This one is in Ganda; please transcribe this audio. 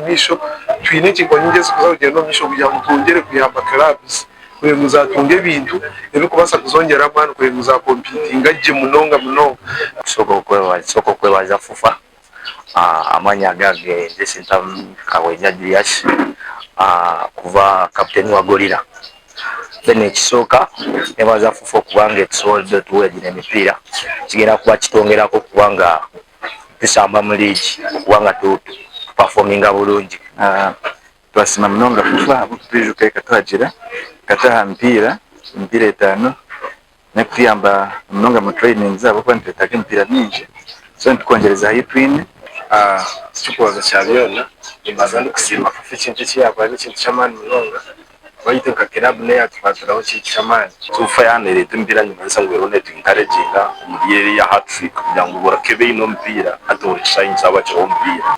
misho twine kigonyeze kuzagenda no misho kugira ngo twongere kuyamba clubs kugira ngo zatunge ibintu ero kubasa kuzongera mwana kugira ngo za competing aje munonga soko kwebaza fufa amanya gage ndetse ntam kawenya Julius kuva captain wa Gorilla bene kisoka nebaza fufa kubanga episode tuwegire emipira kigera kuba kitongerako kubanga tusamba mu league kubanga tu performinga bulungi twasima mnonga fufa tujuke katwagira kataha mpira etano nakuyamba mnonga mu training zabo kwa ntetaga mpira mingi so tukongereza hii twin tukoza cyabiyona imbaza no kusima fufa ikintu cyakwa n'ikintu cy'amani munonga bayiteka club ne yatwaturaho cy'amani tufa yanere tumbira nyuma y'isangwe rone tinkareginga umuyeri ya hat-trick kugira ngo burakebe ino mpira atore shine zaba cyo mpira.